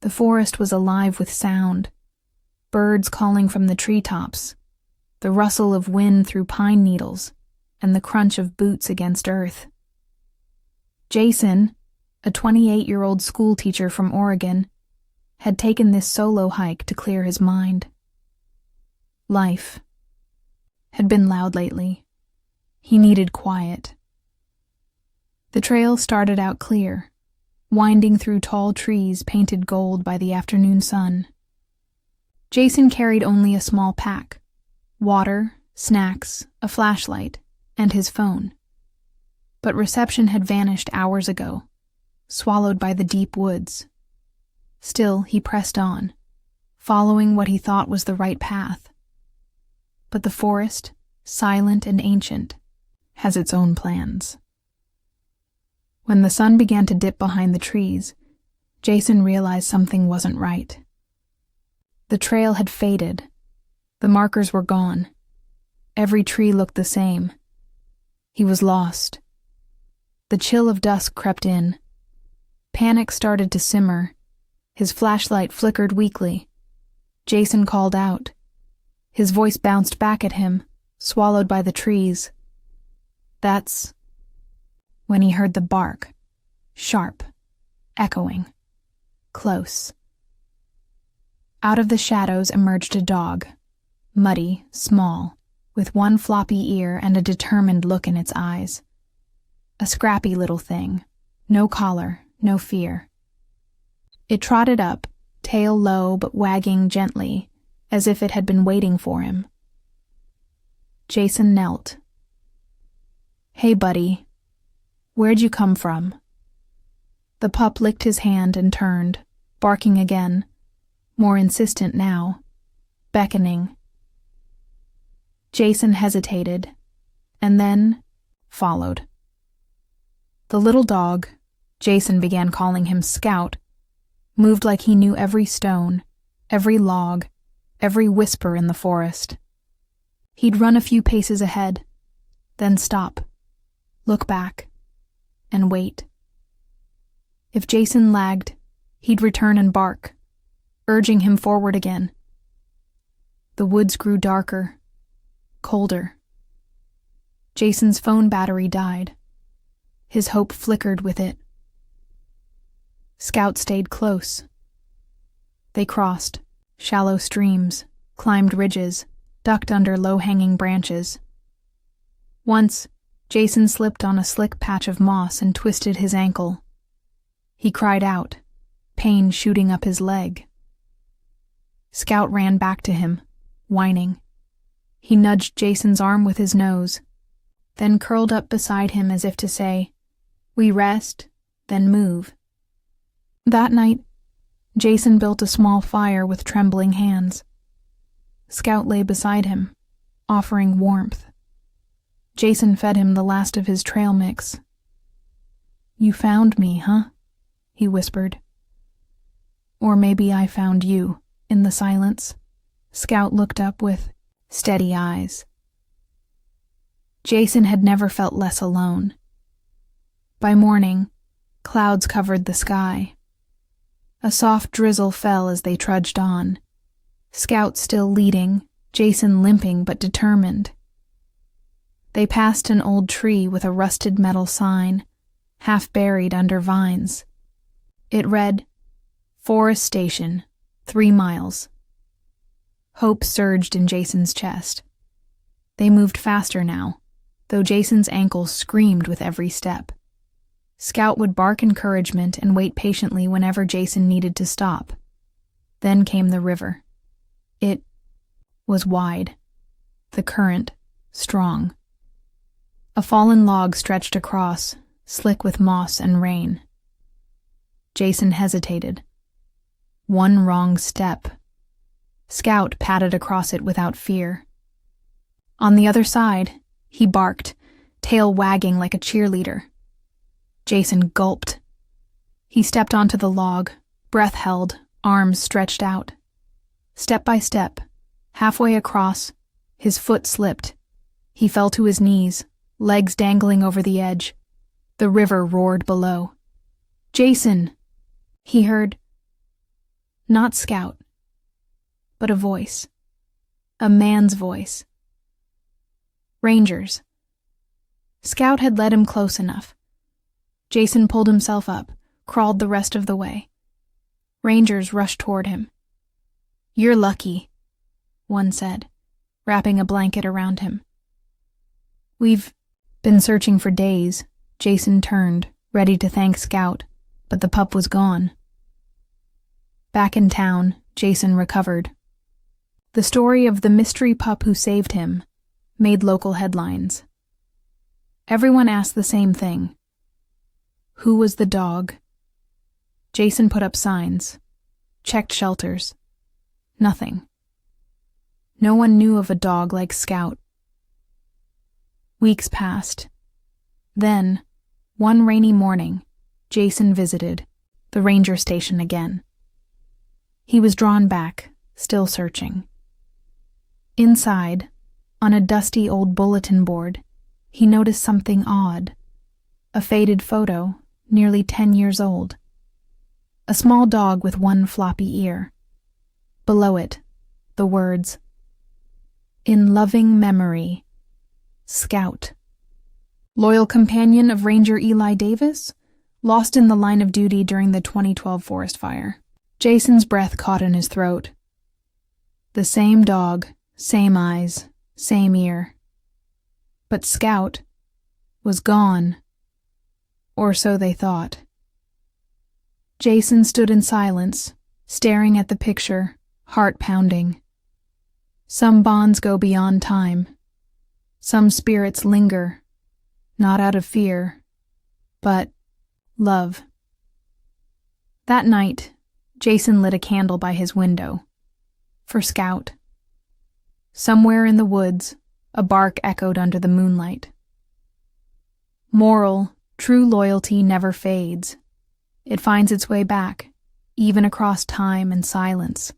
The forest was alive with sound. Birds calling from the treetops, the rustle of wind through pine needles, and the crunch of boots against earth. Jason, a 28-year-old schoolteacher from Oregon, had taken this solo hike to clear his mind. Life had been loud lately. He needed quiet. The trail started out clear, winding through tall trees painted gold by the afternoon sun. Jason carried only a small pack: water, snacks, a flashlight, and his phone. But reception had vanished hours ago, swallowed by the deep woods. Still, he pressed on, following what he thought was the right path. But the forest, silent and ancient, has its own plans. When the sun began to dip behind the trees, Jason realized something wasn't right. The trail had faded. The markers were gone. Every tree looked the same. He was lost. The chill of dusk crept in. Panic started to simmer. His flashlight flickered weakly. Jason called out. His voice bounced back at him, swallowed by the trees. That's when he heard the bark, sharp, echoing, close. Out of the shadows emerged a dog, muddy, small, with one floppy ear and a determined look in its eyes. A scrappy little thing, no collar, no fear. It trotted up, tail low but wagging gently, as if it had been waiting for him. Jason knelt. "Hey, buddy. Where'd you come from?" The pup licked his hand and turned, barking again, more insistent now, beckoning. Jason hesitated, and then followed. The little dog, Jason began calling him Scout, moved like he knew every stone, every log, every whisper in the forest. He'd run a few paces ahead, then stop, look back, and wait. If Jason lagged, he'd return and bark, urging him forward again. The woods grew darker, colder. Jason's phone battery died. His hope flickered with it. Scout stayed close. They crossed shallow streams, climbed ridges, ducked under low-hanging branches. Once, Jason slipped on a slick patch of moss and twisted his ankle. He cried out, pain shooting up his leg. Scout ran back to him, whining. He nudged Jason's arm with his nose, then curled up beside him as if to say, "We rest, then move." That night, Jason built a small fire with trembling hands. Scout lay beside him, offering warmth. Jason fed him the last of his trail mix. "You found me, huh?" he whispered. "Or maybe I found you," in the silence. Scout looked up with steady eyes. Jason had never felt less alone. By morning, clouds covered the sky. A soft drizzle fell as they trudged on. Scout still leading, Jason limping but determined. They passed an old tree with a rusted metal sign, half buried under vines. It read, "Forest Station, 3 miles." Hope surged in Jason's chest. They moved faster now, though Jason's ankles screamed with every step. Scout would bark encouragement and wait patiently whenever Jason needed to stop. Then came the river. It was wide, the current strong. A fallen log stretched across, slick with moss and rain. Jason hesitated. One wrong step. Scout padded across it without fear. On the other side, he barked, tail wagging like a cheerleader. Jason gulped. He stepped onto the log, breath held, arms stretched out. Step by step, halfway across, his foot slipped. He fell to his knees, legs dangling over the edge. The river roared below. "Jason!" he heard. Not Scout, but a voice. A man's voice. Rangers. Scout had led him close enough. Jason pulled himself up, crawled the rest of the way. Rangers rushed toward him. "You're lucky," one said, wrapping a blanket around him. "We've been searching for days." Jason turned, ready to thank Scout, but the pup was gone. Back in town, Jason recovered. The story of the mystery pup who saved him made local headlines. Everyone asked the same thing. Who was the dog? Jason put up signs, checked shelters. Nothing. No one knew of a dog like Scout. Weeks passed. Then, one rainy morning, Jason visited the ranger station again. He was drawn back, still searching. Inside, on a dusty old bulletin board, he noticed something odd. A faded photo, nearly 10 years old. A small dog with one floppy ear. Below it, the words, "In loving memory, Scout." Loyal companion of Ranger Eli Davis, lost in the line of duty during the 2012 forest fire. Jason's breath caught in his throat. The same dog, same eyes, same ear. But Scout was gone. Or so they thought. Jason stood in silence, staring at the picture, heart pounding. Some bonds go beyond time. Some spirits linger, not out of fear, but love. That night, Jason lit a candle by his window. For Scout. Somewhere in the woods, a bark echoed under the moonlight. Moral, true loyalty never fades. It finds its way back, even across time and silence.